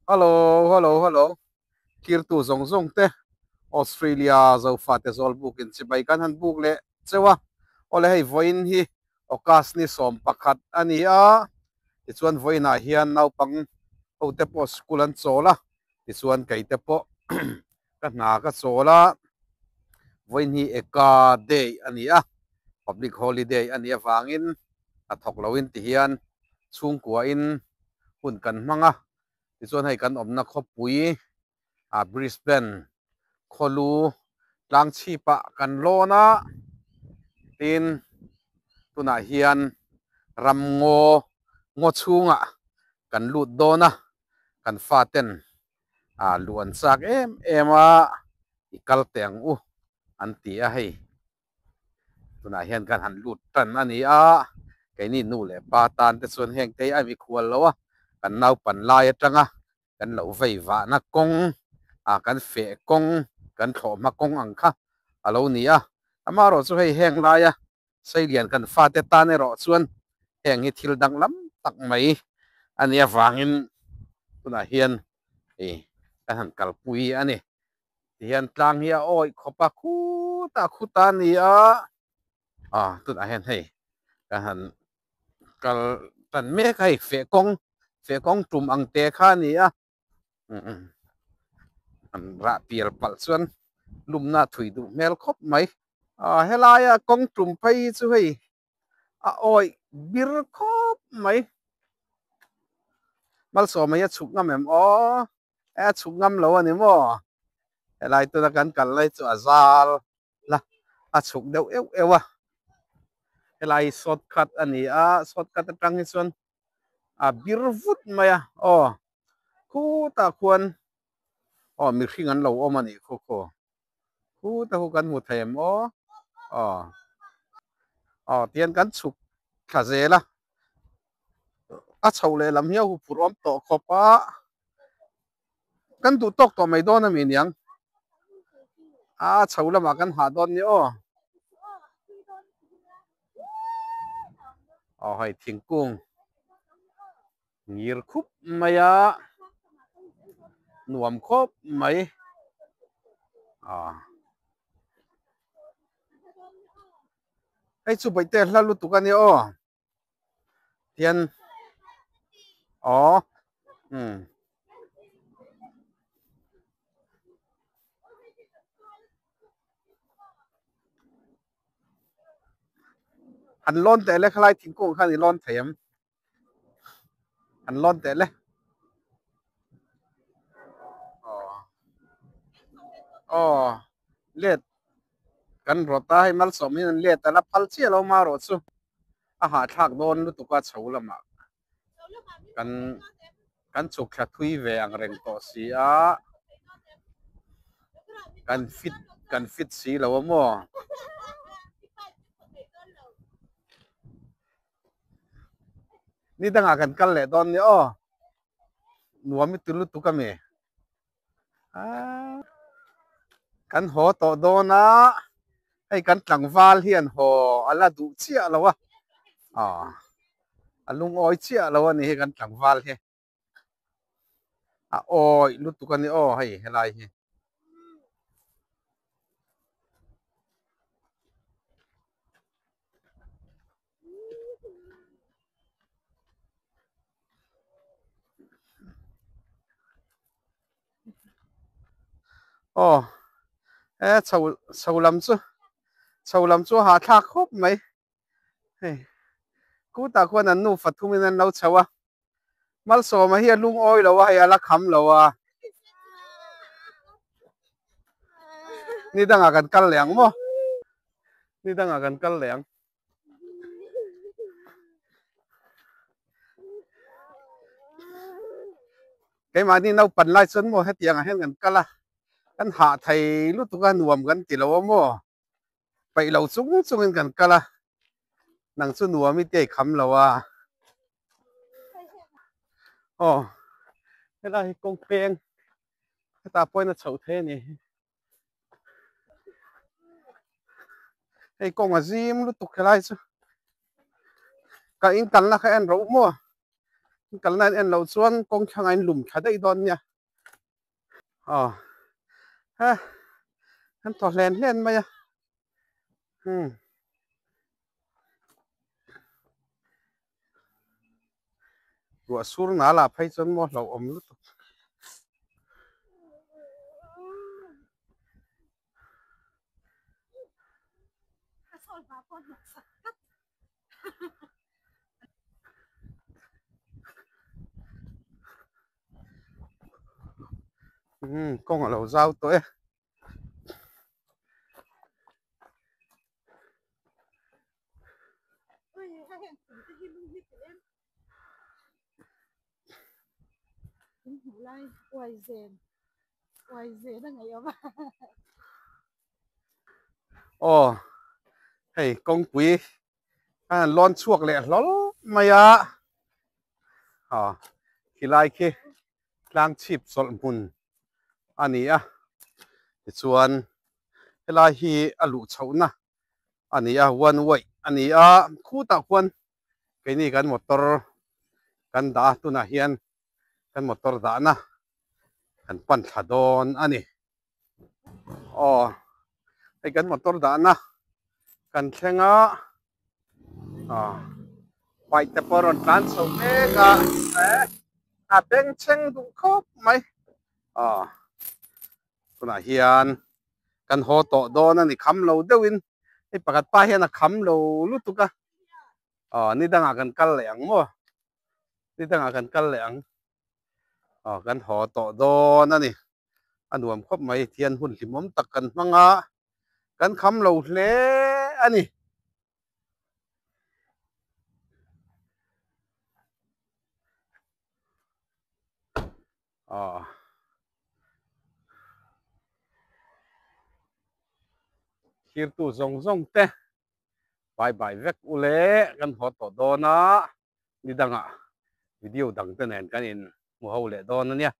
Hello, hello, hello. Kirtu zong zong te. Australia zo fa te zol book in chibai kan han book le chewa. Ole hei voin hi okas ni som pakhat ani a. Ti chuan voina hian nau pang ho te po school an chola. Ti chuan kai te po ka na ka chola. Voin hi eka day ani a. Public holiday ani a wangin a thok loin ti hian chung kwa in hun kan manga. Ti chuan hei kan omna khopui a Brisbane kholu tlang chi pa kan lona tin tuna hian ram ngo chunga kan lut dona kan faten a luan sak ema ikal teng u anti a hei tuna hian kan han lut tan ani a cái ni nu le pa tan te chuan heng te ai mi khual lo a kan nau pan lai atanga kan lo vei wa na kong a kan fe kong kan tho ma kong ang kha alo ni a ama ro chu hei heng lai a sei lian kan fa te ta ne ro chuan heng hi thil dang lam tak mai ani awangin tuna hian e kan han kalpui ani hian tlang hi a oi khopa khu ta ni a tuna hian hei kan han kal tan me kai fe kong tum ang te kha ni a an ra pial pal chuan lumna thui du mel khop mai helaya kong tum pai chu hei a oi bir khop mai mal so mai chuk ngam em o a chuk ngam lo ani mo helai tu kan kal lai chu azal la a chuk deuh eu ewa helai shortcut ani a shortcut atang hi chuan a bir vut mai a o khu ta khuan o mi hring an lo om ani kho khu ta hu kan mu them o tian kan chuk kha zela a chho le lam hiau hu pur om to khopa kan du tok to mai don ami niang a chho lama kan ha don ni hai thingkung ngir khup maya nuam khop mai ai chu bai te hlalu tu kan ni tian hmm an lon te le khlai thingkung khan ni lon them an lon te le let kan rota hai mal som in let ala phal chi lo ma ro chu a ha thak don lu tu ka chho lama kan kan chuk kha thui ve ang reng to si a kan fit si lo mo ni danga kan kal le don ni nuam mi tulu tu ka me kan ho to dona hay kan tlangwal hian ho ala du chia lo alung oi chia lo ani he kan tlangwal he oi lu tu kan ni hay helai he chau lam chu ha thak khop mai hey ku ta khon an nu fathumin an lo chawa mal so ma hi lung oi lo hay ala kham lo ni danga kan kal leng mo ni danga kan kal leng cái mà đi nấu pan lai xuân mua hết tiền hết gần cả là kan hạ thầy lúc tụi kan nuông kan tì lâu mua vậy lâu xuống xuống gần cả là nàng xuân nuông mi tê khăm lâu cái là công peng cái ta bôi nó xấu thế này cái công mà zim lúc tụi cái lai chứ cái in tan là cái anh rau mua kal nan en lo chuan kong thang in lum thada I don nia ha han to len mai a rua sur na la phai chon mo lo om lu kong lo zau to e lai oai zen na ngai oma hey kong pui lon chuak le lol mai a kilai ki tlang chip sol mun ani a chuan helai hi alu chhouna ani a one way ani a khu ta khuan ke ni kan motor kan da tu na hian kan motor da na kan pan thadon ani ai kan motor da na kan thlenga pai te poron kan so me ka beng cheng du khop mai tuna hian kan ho to don ani kham lo deuin ei pakat pa hian a kham lo lutuka ni danga kan kal leang mo ni danga kan kal leang kan ho to don ani anuam khop mai thian hun hlimom tak kan hmanga kan kham lo hle ani hir tu zong zong te bye bye vek ule kan ho to dona ni danga video dang te nen kan in mu ho le don ania